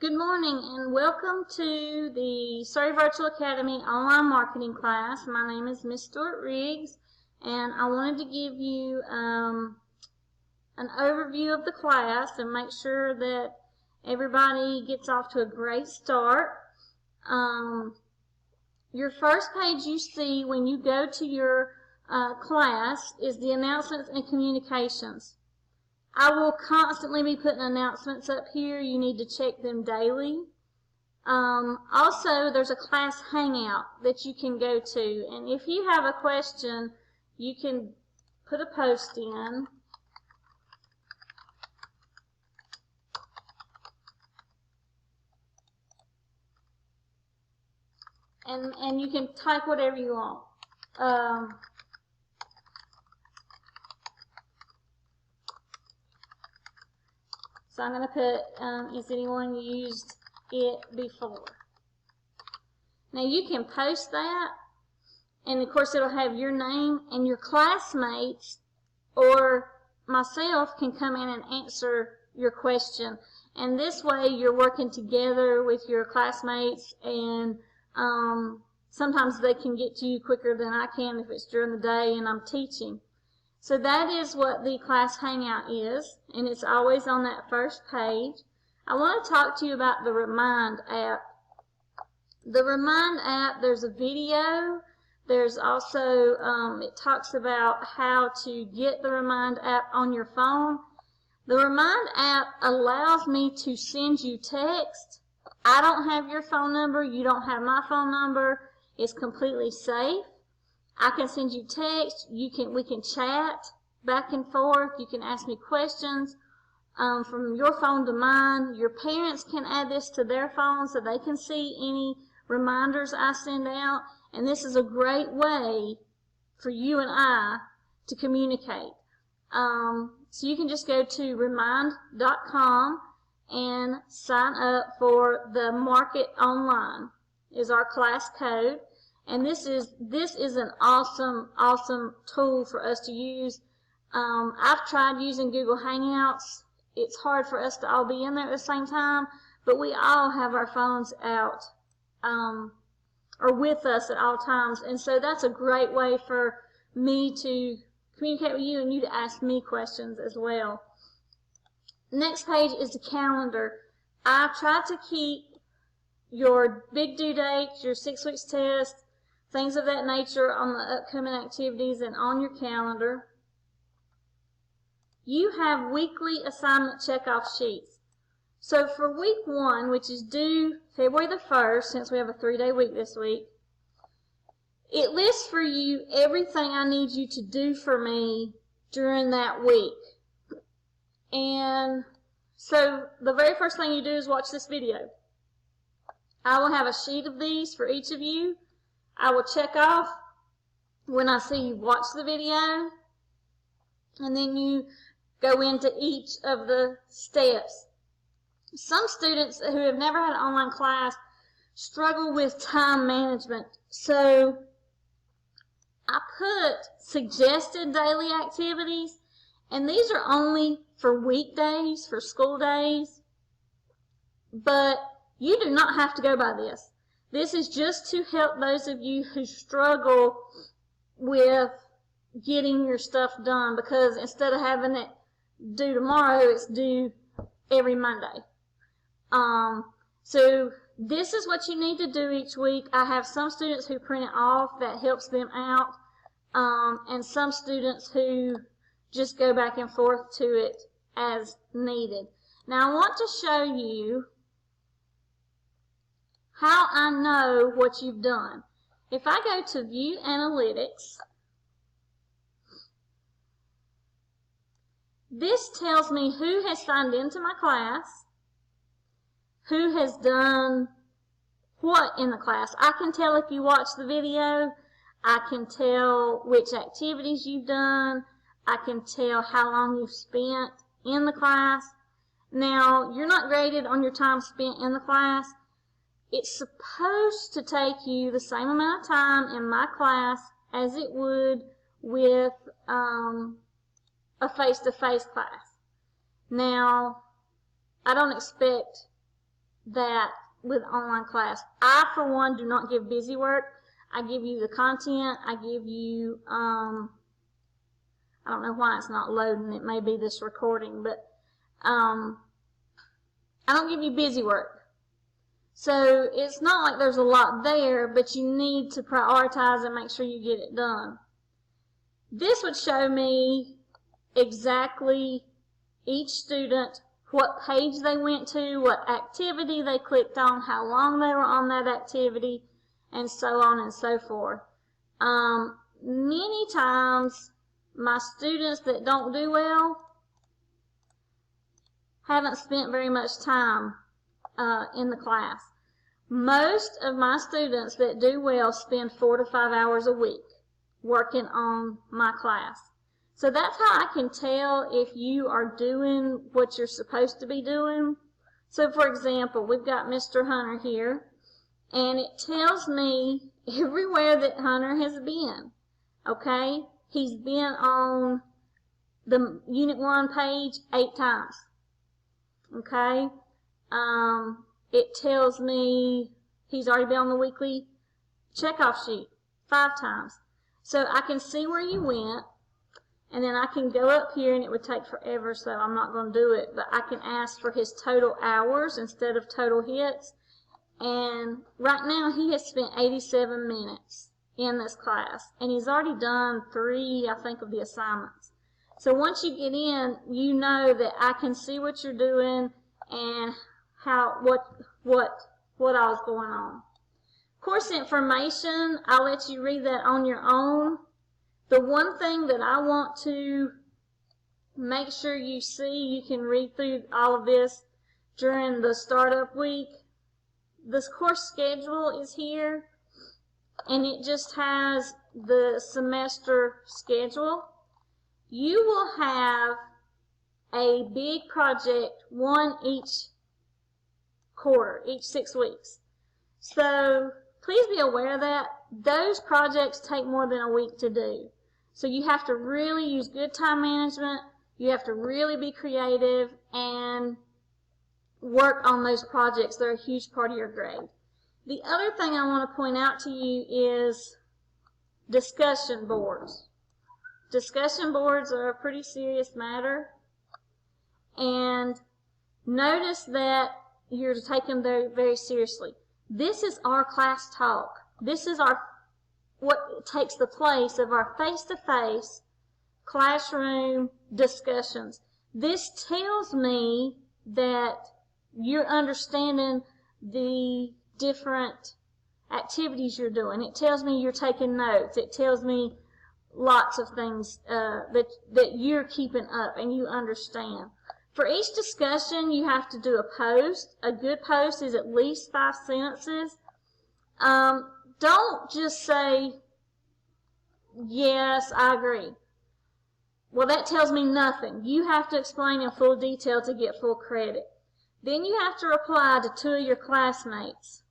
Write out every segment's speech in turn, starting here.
Good morning and welcome to the Surrey Virtual Academy online marketing class. My name is Miss Stewart Riggs and I wanted to give you an overview of the class and make sure that everybody gets off to a great start. Your first page you see when you go to your class is the announcements and communications. I will constantly be putting announcements up here. You need to check them daily. Also, there's a class hangout that you can go to. And if you have a question, you can put a post in. And you can type whatever you want. So I'm going to put, has anyone used it before? Now you can post that, and of course it'll have your name, and your classmates or myself can come in and answer your question. And this way you're working together with your classmates, and sometimes they can get to you quicker than I can if it's during the day and I'm teaching. So that is what the class hangout is, and it's always on that first page. I want to talk to you about the Remind app. The Remind app, there's a video. There's also, it talks about how to get the Remind app on your phone. The Remind app allows me to send you text. I don't have your phone number. You don't have my phone number. It's completely safe. I can send you text. We can chat back and forth. You can ask me questions from your phone to mine. Your parents can add this to their phone so they can see any reminders I send out. And this is a great way for you and I to communicate. So you can just go to remind.com and sign up for the Market Online is our class code. And this is an awesome tool for us to use. I've tried using Google Hangouts. It's hard for us to all be in there at the same time, but we all have our phones out or with us at all times. And so that's a great way for me to communicate with you and you to ask me questions as well. Next page is the calendar. I try to keep your big due dates, your 6 weeks test, things of that nature on the upcoming activities and on your calendar. You have weekly assignment checkoff sheets. So for week 1, which is due February the 1st, since we have a 3-day week this week, it lists for you everything I need you to do for me during that week. And so the very first thing you do is watch this video. I will have a sheet of these for each of you. I will check off when I see you watch the video, and then you go into each of the steps. Some students who have never had an online class struggle with time management, so I put suggested daily activities, and these are only for weekdays, for school days, but you do not have to go by this. This is just to help those of you who struggle with getting your stuff done, because instead of having it due tomorrow, it's due every Monday. So this is what you need to do each week. I have some students who print it off. That helps them out. And some students who just go back and forth to it as needed. Now I want to show you how I know what you've done. If I go to View Analytics, this tells me who has signed into my class, who has done what in the class. I can tell if you watched the video. I can tell which activities you've done. I can tell how long you've spent in the class. Now, you're not graded on your time spent in the class. It's supposed to take you the same amount of time in my class as it would with a face-to-face class. Now, I don't expect that with online class. I, for one, do not give busy work. I give you the content. I give you, I don't know why it's not loading. It may be this recording, but I don't give you busy work. So it's not like there's a lot there, but you need to prioritize and make sure you get it done. This would show me exactly each student, what page they went to, what activity they clicked on, how long they were on that activity, and so on and so forth. Many times, my students that don't do well haven't spent very much time in the class. Most of my students that do well spend 4 to 5 hours a week working on my class. So that's how I can tell if you are doing what you're supposed to be doing. So for example, we've got Mr. Hunter here, and it tells me everywhere that Hunter has been. Okay? He's been on the Unit 1 page 8 times. Okay? It tells me he's already been on the weekly checkoff sheet 5 times. So I can see where you went, and then I can go up here, and it would take forever, so I'm not going to do it. But I can ask for his total hours instead of total hits. And right now he has spent 87 minutes in this class, and he's already done 3, I think, of the assignments. So once you get in, you know that I can see what you're doing and what all's going on. Course information, I'll let you read that on your own. The one thing that I want to make sure you see, you can read through all of this during the startup week. This course schedule is here, and it just has the semester schedule. You will have a big project, one each quarter, each 6 weeks. So please be aware of that. Those projects take more than a week to do. So you have to really use good time management. You have to really be creative and work on those projects. They're a huge part of your grade. The other thing I want to point out to you is discussion boards. Discussion boards are a pretty serious matter. And notice that you're to take them very, very seriously. This is our class talk. This is what takes the place of our face-to-face classroom discussions. This tells me that you're understanding the different activities you're doing. It tells me you're taking notes. It tells me lots of things that you're keeping up and you understand. For each discussion, you have to do a post. A good post is at least 5 sentences. Don't just say, yes, I agree. Well, that tells me nothing. You have to explain in full detail to get full credit. Then you have to reply to 2 of your classmates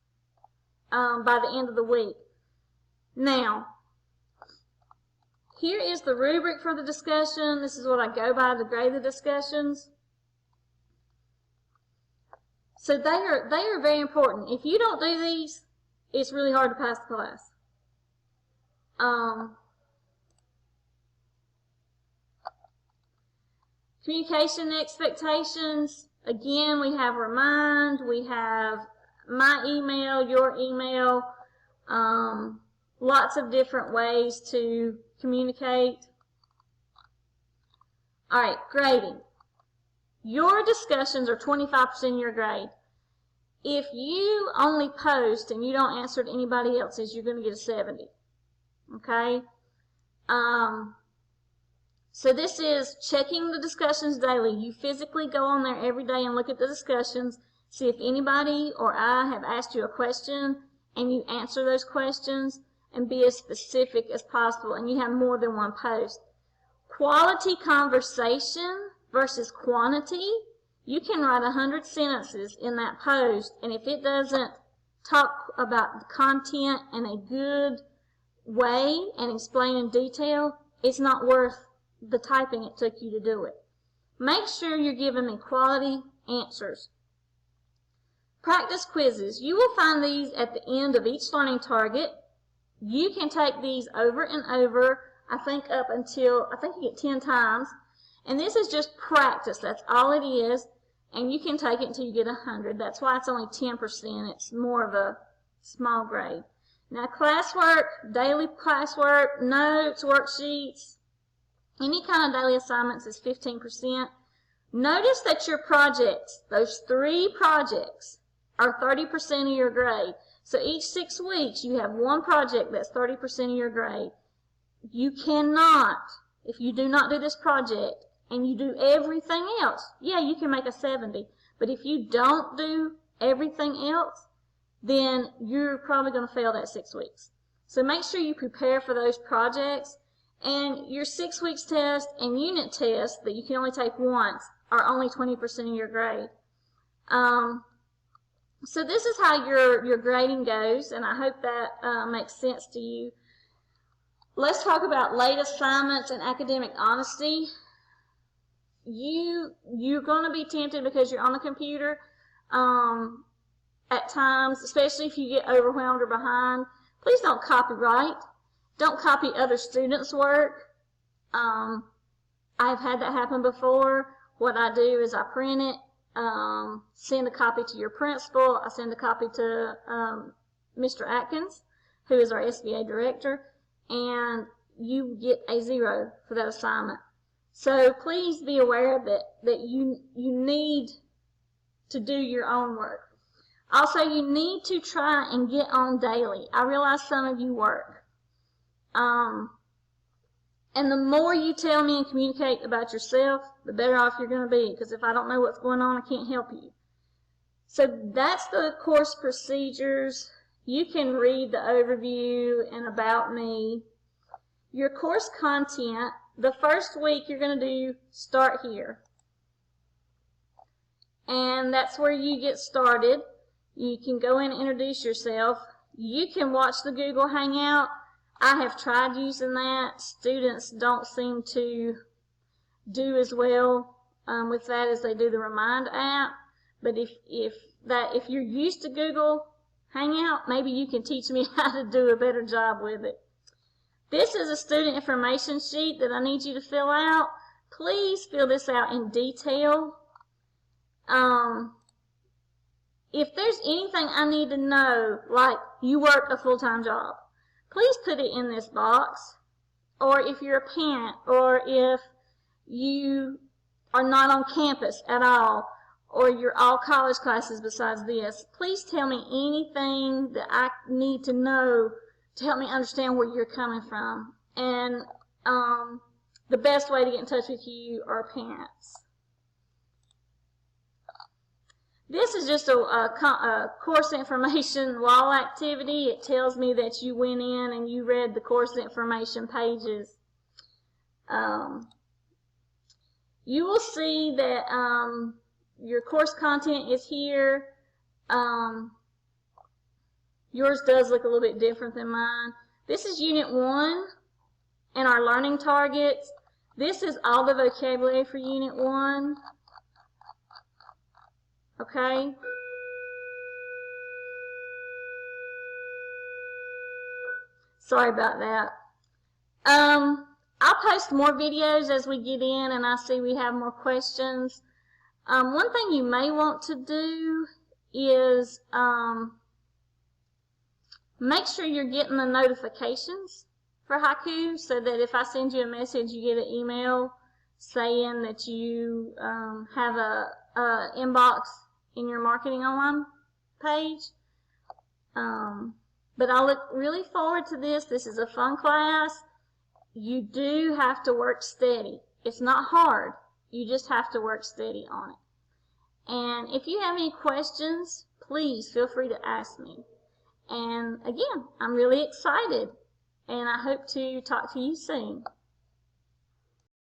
by the end of the week. Now, here is the rubric for the discussion. This is what I go by to grade the discussions. So they are very important. If you don't do these, it's really hard to pass the class. Communication expectations. Again, we have remind, we have my email, your email, lots of different ways to communicate. All right, grading. Your discussions are 25% of your grade. If you only post and you don't answer to anybody else's, you're going to get a 70. Okay? So this is checking the discussions daily. You physically go on there every day and look at the discussions, see if anybody or I have asked you a question, and you answer those questions and be as specific as possible, and you have more than one post. Quality conversation versus quantity. You can write 100 sentences in that post, and if it doesn't talk about the content in a good way and explain in detail, it's not worth the typing it took you to do it. Make sure you're giving me quality answers. Practice quizzes. You will find these at the end of each learning target. You can take these over and over, I think up until, I think you get 10 times. And this is just practice. That's all it is. And you can take it until you get 100. That's why it's only 10%. It's more of a small grade. Now, classwork, daily classwork, notes, worksheets, any kind of daily assignments is 15%. Notice that your projects, those 3 projects, are 30% of your grade. So each 6 weeks, you have one project that's 30% of your grade. You cannot, if you do not do this project and you do everything else, yeah, you can make a 70. But if you don't do everything else, then you're probably going to fail that 6 weeks. So make sure you prepare for those projects. And your 6 weeks test and unit test that you can only take once are only 20% of your grade. So this is how your grading goes, and I hope that makes sense to you. Let's talk about late assignments and academic honesty. You're going to be tempted because you're on the computer at times, especially if you get overwhelmed or behind. Please don't copyright. Don't copy other students' work. I've had that happen before. What I do is I print it, send a copy to your principal. I send a copy to Mr. Atkins, who is our SBA director, and you get a 0 for that assignment. So please be aware that you need to do your own work. Also, you need to try and get on daily. I realize some of you work. And the more you tell me and communicate about yourself, the better off you're going to be. Because if I don't know what's going on, I can't help you. So that's the course procedures. You can read the overview and about me. Your course content, the first week you're going to do start here. And that's where you get started. You can go in and introduce yourself. You can watch the Google Hangout. I have tried using that. Students don't seem to do as well with that as they do the Remind app. But if you're used to Google Hangout, maybe you can teach me how to do a better job with it. This is a student information sheet that I need you to fill out. Please fill this out in detail. If there's anything I need to know, like you work a full-time job, please put it in this box. Or if you're a parent, or if you are not on campus at all, or you're all college classes besides this, please tell me anything that I need to know to help me understand where you're coming from. And the best way to get in touch with you are parents. This is just a course information wall activity. It tells me that you went in and you read the course information pages. You will see that your course content is here. Yours does look a little bit different than mine. This is Unit 1 and our learning targets. This is all the vocabulary for Unit 1. Okay? Sorry about that. I'll post more videos as we get in and I see we have more questions. One thing you may want to do is make sure you're getting the notifications for Haiku so that if I send you a message, you get an email saying that you have a inbox in your Marketing Online page. But I look really forward to this. This is a fun class. You do have to work steady. It's not hard. You just have to work steady on it. And if you have any questions, please feel free to ask me. And again, I'm really excited, and I hope to talk to you soon.